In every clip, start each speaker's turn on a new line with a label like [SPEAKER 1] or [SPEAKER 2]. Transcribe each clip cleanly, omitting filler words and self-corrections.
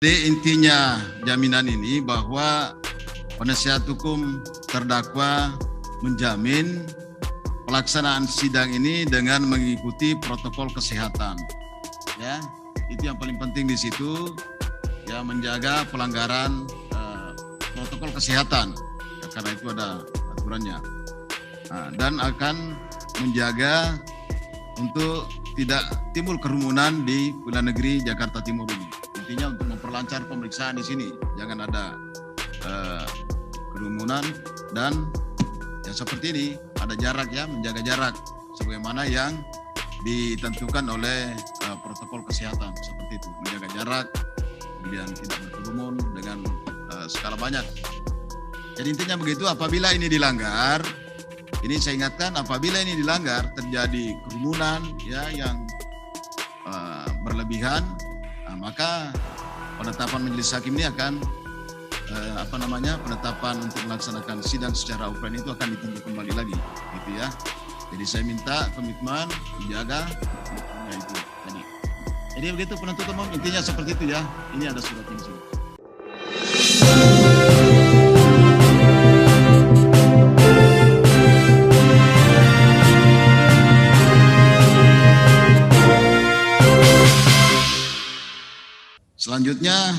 [SPEAKER 1] Jadi intinya jaminan ini bahwa penasihat hukum terdakwa menjamin pelaksanaan sidang ini dengan mengikuti protokol kesehatan. Ya, itu yang paling penting di situ, ya, menjaga pelanggaran protokol kesehatan. Ya, karena itu ada aturannya. Nah, dan akan menjaga untuk tidak timbul kerumunan di Pengadilan Negeri Jakarta Timur ini. Intinya untuk memperlancar pemeriksaan di sini, jangan ada kerumunan dan ya seperti ini, ada jarak, ya, menjaga jarak sebagaimana yang ditentukan oleh protokol kesehatan, seperti itu, menjaga jarak, kemudian tidak berkerumun dengan skala banyak. Jadi intinya begitu. Apabila ini dilanggar, ini saya ingatkan, apabila ini dilanggar terjadi kerumunan, ya, yang berlebihan, maka penetapan majelis hakim ini akan penetapan untuk melaksanakan sidang secara offline itu akan ditinjau kembali lagi, gitu ya. Jadi saya minta komitmen dijaga itu tadi. Jadi begitu penuntut umum, intinya seperti itu, ya. Ini ada surat ini. Selanjutnya,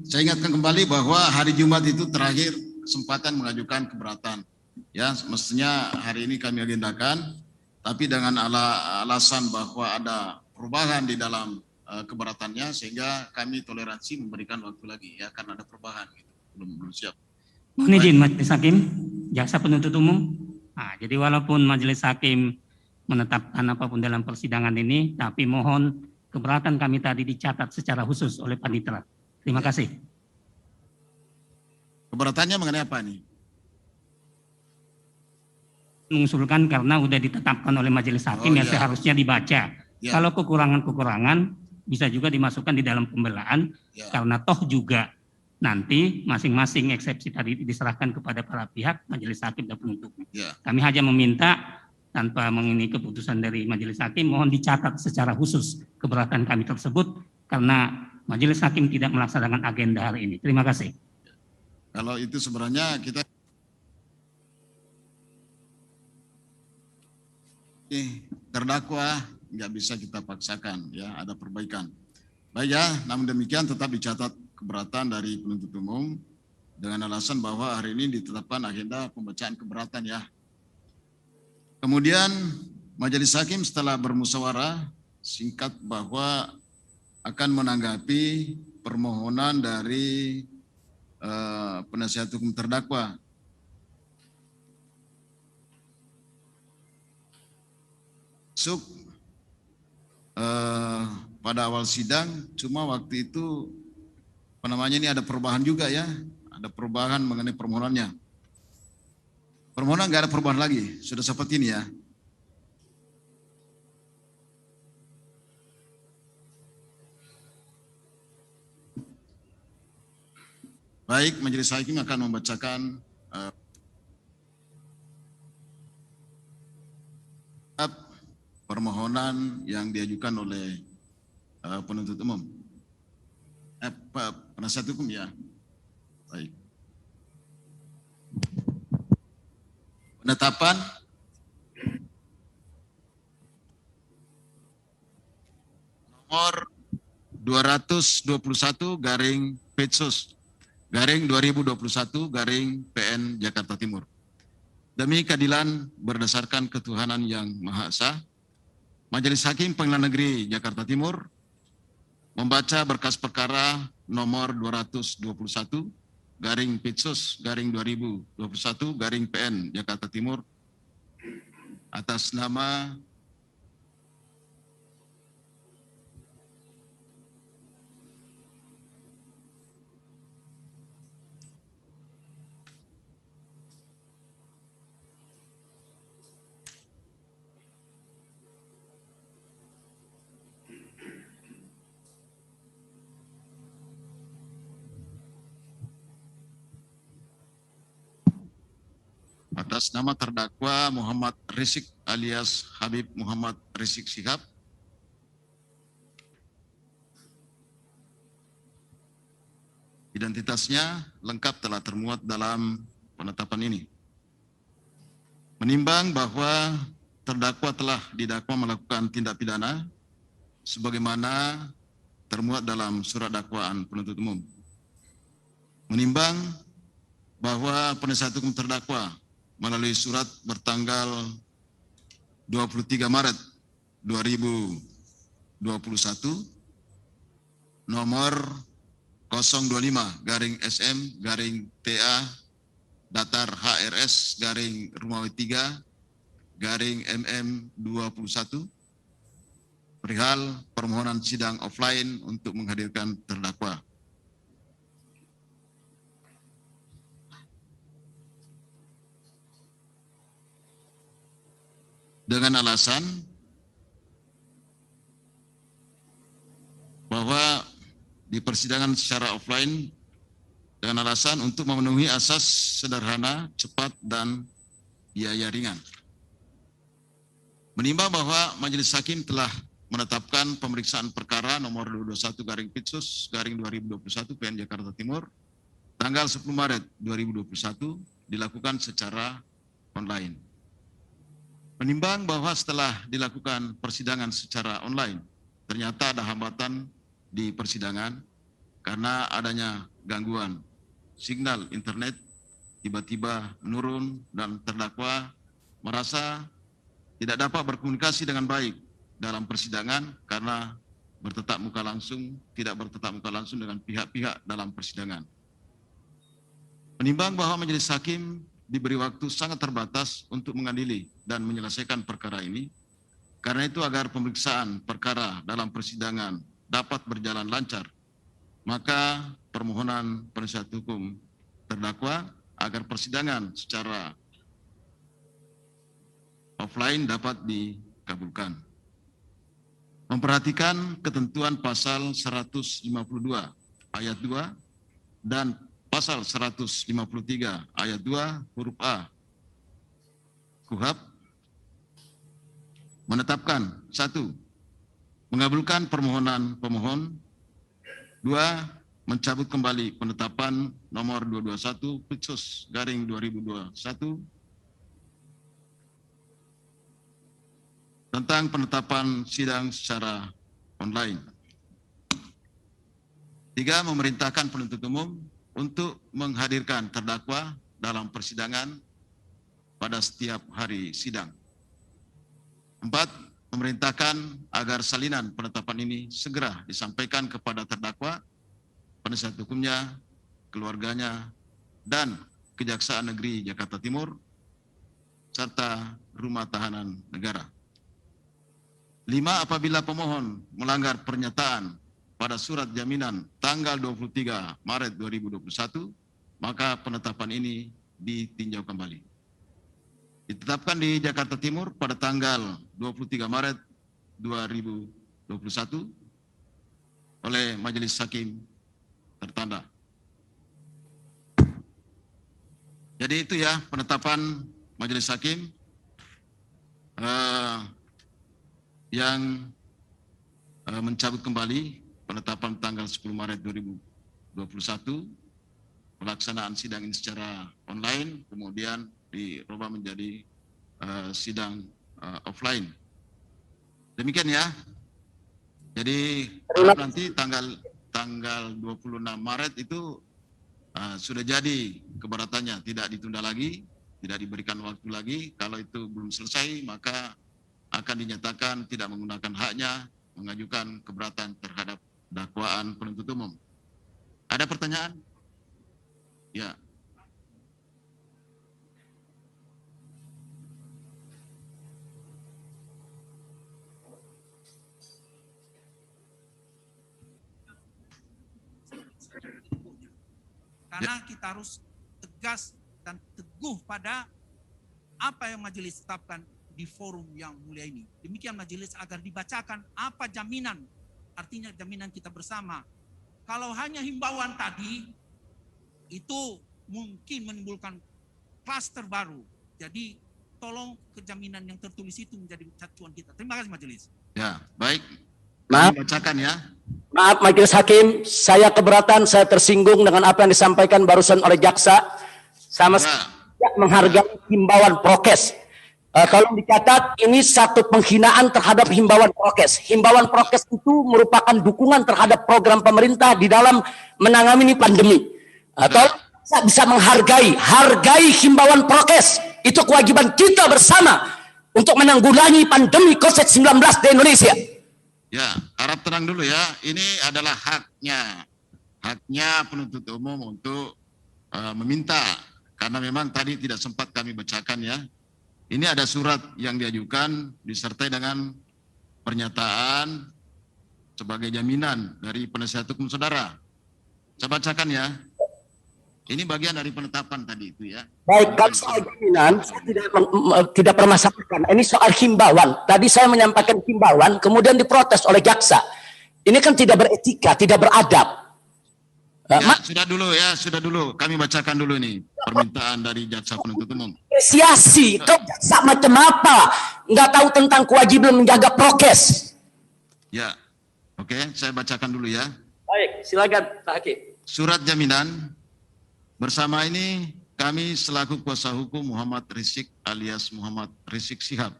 [SPEAKER 1] saya ingatkan kembali bahwa hari Jumat itu terakhir kesempatan mengajukan keberatan. Ya, mestinya hari ini kami agendakan, tapi dengan alasan bahwa ada perubahan di dalam keberatannya, sehingga kami toleransi memberikan waktu lagi, ya, karena ada perubahan, gitu. Belum siap.
[SPEAKER 2] Mohon izin Majelis Hakim, jaksa penuntut umum. Nah, jadi walaupun Majelis Hakim menetapkan apapun dalam persidangan ini, tapi mohon keberatan kami tadi dicatat secara khusus oleh panitera. Terima kasih.
[SPEAKER 1] Keberatannya mengenai apa nih?
[SPEAKER 2] Mengusulkan karena sudah ditetapkan oleh Majelis Hakim, ya, seharusnya dibaca. Ya. Kalau kekurangan-kekurangan bisa juga dimasukkan di dalam pembelaan, ya, karena toh juga nanti masing-masing eksepsi tadi diserahkan kepada para pihak, Majelis Hakim dan penuntut. Ya. Kami hanya meminta tanpa mengini keputusan dari Majelis Hakim, mohon dicatat secara khusus keberatan kami tersebut karena Majelis Hakim tidak melaksanakan agenda hari ini. Terima kasih.
[SPEAKER 1] Kalau itu sebenarnya kita terdakwa nggak bisa kita paksakan, ya, ada perbaikan. Baik, ya, namun demikian tetap dicatat keberatan dari penuntut umum dengan alasan bahwa hari ini ditetapkan agenda pembacaan keberatan, ya. Kemudian Majelis Hakim setelah bermusyawarah singkat bahwa akan menanggapi permohonan dari penasihat hukum terdakwa. Masuk pada awal sidang, cuma waktu itu ini ada perubahan juga, ya, ada perubahan mengenai permohonannya. Permohonan nggak ada perubahan lagi, sudah seperti ini, ya. Baik, Majelis Hakim akan membacakan permohonan yang diajukan oleh penuntut umum, penasihat hukum, ya. Baik. Penetapan nomor 221/Petsus/2021/PN Jakarta Timur. Demi keadilan berdasarkan ketuhanan yang Maha Esa, Majelis Hakim Pengadilan Negeri Jakarta Timur membaca berkas perkara nomor 221/Petsus/2021/PN Jakarta Timur atas nama terdakwa Muhammad Rizik alias Habib Muhammad Rizik Syihab, Identitasnya lengkap telah termuat dalam penetapan ini. Menimbang bahwa terdakwa telah didakwa melakukan tindak pidana sebagaimana termuat dalam surat dakwaan penuntut umum. Menimbang bahwa penasihat hukum terdakwa melalui surat bertanggal 23 Maret 2021 nomor 025/SM/TA datar HRS/Romawi 3/MM21 perihal permohonan sidang offline untuk menghadirkan terdakwa. Dengan alasan bahwa di persidangan secara offline dengan alasan untuk memenuhi asas sederhana, cepat, dan biaya ringan. Menimbang bahwa Majelis Hakim telah menetapkan pemeriksaan perkara nomor 221/Pitsus/2021 PN Jakarta Timur tanggal 10 Maret 2021 dilakukan secara online. Menimbang bahwa setelah dilakukan persidangan secara online, ternyata ada hambatan di persidangan karena adanya gangguan signal internet tiba-tiba menurun dan terdakwa merasa tidak dapat berkomunikasi dengan baik dalam persidangan karena tidak bertetap muka langsung dengan pihak-pihak dalam persidangan. Menimbang bahwa Majelis Hakim diberi waktu sangat terbatas untuk mengadili dan menyelesaikan perkara ini, karena itu agar pemeriksaan perkara dalam persidangan dapat berjalan lancar, maka permohonan penasihat hukum terdakwa agar persidangan secara offline dapat dikabulkan. Memperhatikan ketentuan pasal 152 ayat 2 dan pasal 153 ayat 2 huruf A KUHP menetapkan 1. Mengabulkan permohonan pemohon, 2. Mencabut kembali penetapan nomor 221 Pitsus/2021 tentang penetapan sidang secara online. 3. Memerintahkan penuntut umum untuk menghadirkan terdakwa dalam persidangan pada setiap hari sidang. 4. Memerintahkan agar salinan penetapan ini segera disampaikan kepada terdakwa, penasihat hukumnya, keluarganya, dan Kejaksaan Negeri Jakarta Timur, serta Rumah Tahanan Negara. 5. Apabila pemohon melanggar pernyataan pada surat jaminan tanggal 23 Maret 2021, maka penetapan ini ditinjau kembali. Ditetapkan di Jakarta Timur pada tanggal 23 Maret 2021 oleh Majelis Hakim tertanda. Jadi itu ya penetapan Majelis Hakim yang mencabut kembali penetapan tanggal 10 Maret 2021, pelaksanaan sidang ini secara online, kemudian dirubah menjadi sidang offline. Demikian ya. Jadi nanti tanggal 26 Maret itu sudah jadi keberatannya, tidak ditunda lagi, tidak diberikan waktu lagi. Kalau itu belum selesai, maka akan dinyatakan tidak menggunakan haknya mengajukan keberatan terhadap dakwaan penuntut umum. Ada pertanyaan? Ya.
[SPEAKER 3] Karena kita harus tegas dan teguh pada apa yang majelis tetapkan di forum yang mulia ini. Demikian majelis agar dibacakan apa jaminan, artinya jaminan kita bersama. Kalau hanya himbauan tadi, itu mungkin menimbulkan klaster baru. Jadi tolong kejaminan yang tertulis itu menjadi acuan kita. Terima kasih majelis.
[SPEAKER 1] Ya, baik. Bacakan ya.
[SPEAKER 4] Maaf Majelis Hakim, saya keberatan, saya tersinggung dengan apa yang disampaikan barusan oleh jaksa. Sama tidak menghargai himbauan prokes. Tolong dicatat, ini satu penghinaan terhadap himbauan prokes. Himbauan prokes itu merupakan dukungan terhadap program pemerintah di dalam menangani pandemi. Tolong bisa hargai himbauan prokes. Itu kewajiban kita bersama untuk menanggulangi pandemi COVID-19 di Indonesia.
[SPEAKER 1] Ya, harap tenang dulu ya. Ini adalah haknya penuntut umum untuk meminta, karena memang tadi tidak sempat kami bacakan ya. Ini ada surat yang diajukan disertai dengan pernyataan sebagai jaminan dari penasihat hukum saudara. Saya bacakan ya. Ini bagian dari penetapan tadi itu ya.
[SPEAKER 4] Baik, kalau soal jaminan saya tidak permasalahkan. Ini soal himbauan. Tadi saya menyampaikan himbauan, kemudian diprotes oleh jaksa. Ini kan tidak beretika, tidak beradab.
[SPEAKER 1] Ya, sudah dulu. Kami bacakan dulu nih permintaan dari jaksa penuntut umum.
[SPEAKER 4] Apresiasi, kau jaksa macam apa? Nggak tahu tentang kewajiban menjaga prokes.
[SPEAKER 1] Ya, oke, saya bacakan dulu ya.
[SPEAKER 4] Baik, silakan Pak Hakim.
[SPEAKER 1] Surat jaminan. Bersama ini kami selaku kuasa hukum Muhammad Rizik alias Muhammad Rizik Syihab.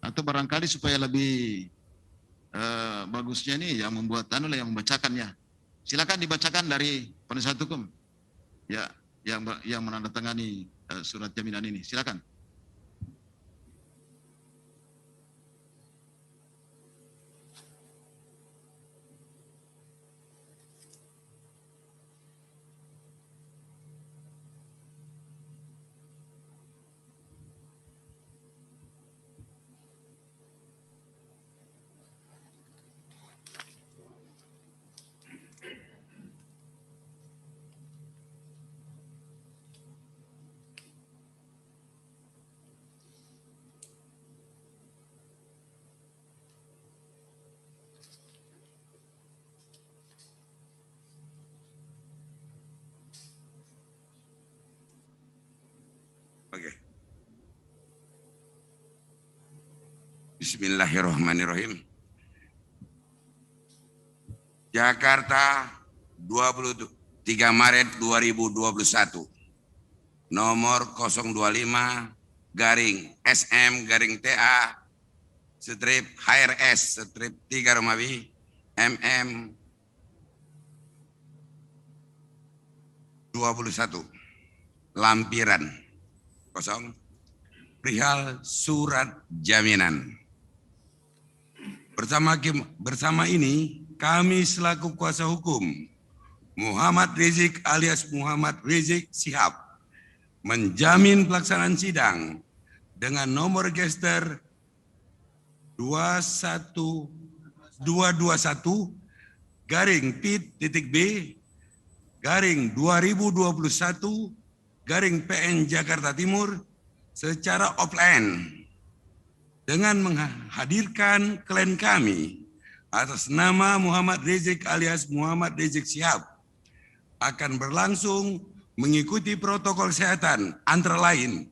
[SPEAKER 1] Atau barangkali supaya lebih bagusnya nih yang membuat yang membacakannya. Silakan dibacakan dari penasihat hukum. Ya, yang menandatangani surat jaminan ini. Silakan.
[SPEAKER 5] Oke. Bismillahirrahmanirrahim. Jakarta, 23 Maret 2021. Nomor 025 garing SM garing TA strip HRS strip 3 Romawi MM 21 lampiran kosong perihal surat jaminan. Bersama ini kami selaku kuasa hukum Muhammad Rizik alias Muhammad Rizik Syihab menjamin pelaksanaan sidang dengan nomor gester 21221 garing PIT.B garing 2021 garing PN Jakarta Timur secara offline dengan menghadirkan klien kami atas nama Muhammad Rizik alias Muhammad Rizik Syihab akan berlangsung mengikuti protokol kesehatan antara lain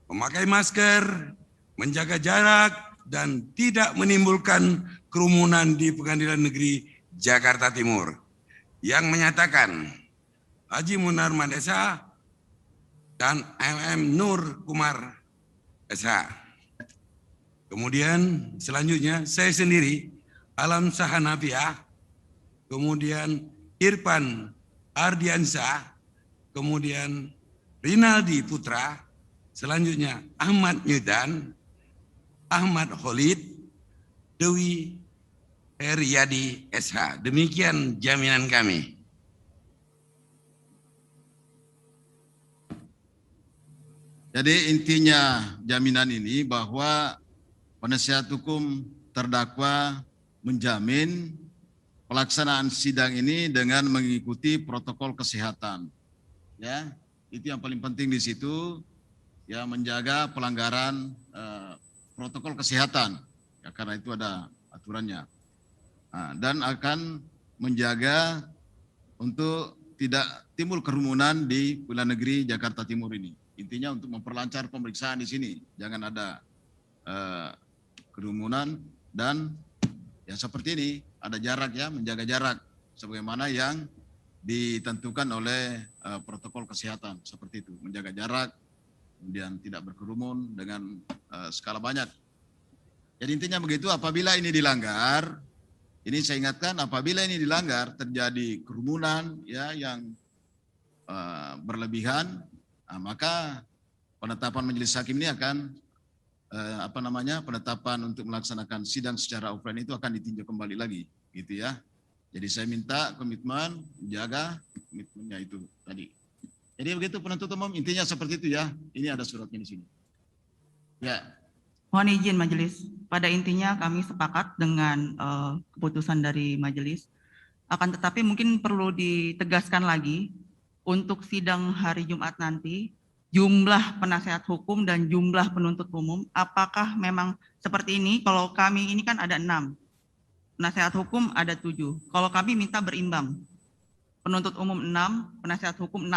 [SPEAKER 5] memakai masker, menjaga jarak, dan tidak menimbulkan kerumunan di Pengadilan Negeri Jakarta Timur yang menyatakan Haji Munar Mandesa dan MM Nur Kumar SH. Kemudian selanjutnya saya sendiri Alam Sahanafiah, kemudian Irfan Ardiansyah, kemudian Rinaldi Putra, selanjutnya Ahmad Nyudan, Ahmad Khalid, Dewi Heriadi SH. Demikian jaminan kami.
[SPEAKER 1] Jadi intinya jaminan ini bahwa penasihat hukum terdakwa menjamin pelaksanaan sidang ini dengan mengikuti protokol kesehatan. Ya, itu yang paling penting di situ, ya, menjaga pelanggaran protokol kesehatan. Ya, karena itu ada aturannya. Nah, dan akan menjaga untuk tidak timbul kerumunan di Pengadilan Negeri Jakarta Timur ini. Intinya untuk memperlancar pemeriksaan di sini, jangan ada kerumunan dan ya seperti ini ada jarak ya, menjaga jarak sebagaimana yang ditentukan oleh protokol kesehatan seperti itu, menjaga jarak, kemudian tidak berkerumun dengan skala banyak. Jadi intinya begitu, apabila ini dilanggar, ini saya ingatkan, apabila ini dilanggar terjadi kerumunan ya yang berlebihan, maka penetapan majelis hakim ini akan penetapan untuk melaksanakan sidang secara offline itu akan ditinjau kembali lagi, gitu ya. Jadi saya minta komitmen menjaga komitmennya itu tadi. Jadi begitu penuntut umum, intinya seperti itu ya. Ini ada suratnya di sini. Ya.
[SPEAKER 6] Mohon izin majelis. Pada intinya kami sepakat dengan keputusan dari majelis. Akan tetapi mungkin perlu ditegaskan lagi untuk sidang hari Jumat nanti, jumlah penasehat hukum dan jumlah penuntut umum, apakah memang seperti ini? Kalau kami ini kan ada 6. Penasehat hukum ada 7. Kalau kami minta berimbang. Penuntut umum 6, penasehat hukum 6.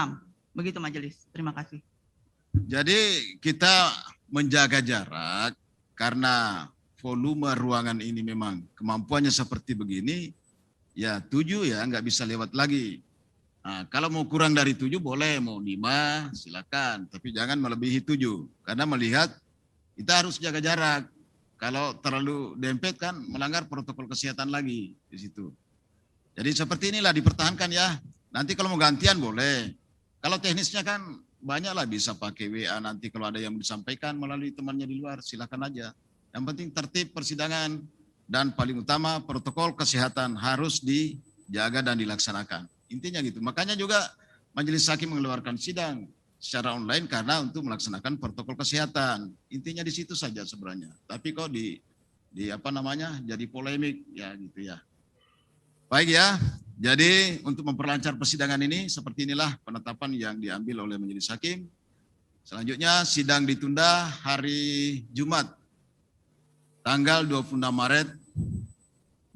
[SPEAKER 6] Begitu majelis. Terima kasih.
[SPEAKER 1] Jadi kita menjaga jarak karena volume ruangan ini memang kemampuannya seperti begini, ya 7 ya nggak bisa lewat lagi. Nah, kalau mau kurang dari 7 boleh, mau 5 silakan, tapi jangan melebihi 7 karena melihat kita harus jaga jarak. Kalau terlalu dempet kan melanggar protokol kesehatan lagi di situ. Jadi seperti inilah dipertahankan ya. Nanti kalau mau gantian boleh. Kalau teknisnya kan banyaklah, bisa pakai WA nanti kalau ada yang disampaikan melalui temannya di luar, silakan aja. Yang penting tertib persidangan dan paling utama protokol kesehatan harus dijaga dan dilaksanakan. Intinya gitu. Makanya juga majelis hakim mengeluarkan sidang secara online karena untuk melaksanakan protokol kesehatan. Intinya di situ saja sebenarnya. Tapi kok jadi polemik ya gitu ya. Baik ya. Jadi untuk memperlancar persidangan ini seperti inilah penetapan yang diambil oleh majelis hakim. Selanjutnya sidang ditunda hari Jumat tanggal 26 Maret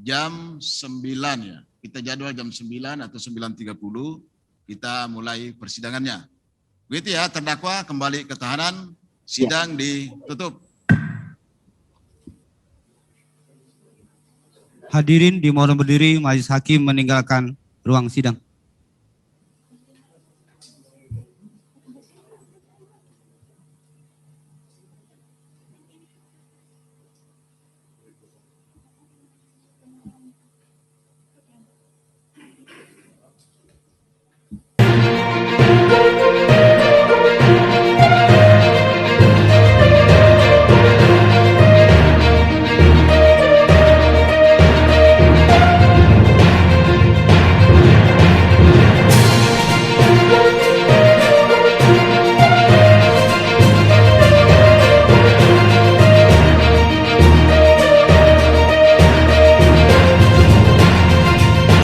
[SPEAKER 1] jam 9 ya. Kita jadwal jam 9 atau 9.30 kita mulai persidangannya. Begitu ya, terdakwa kembali ke tahanan, sidang ditutup.
[SPEAKER 7] Hadirin dimohon berdiri, majelis hakim meninggalkan ruang sidang.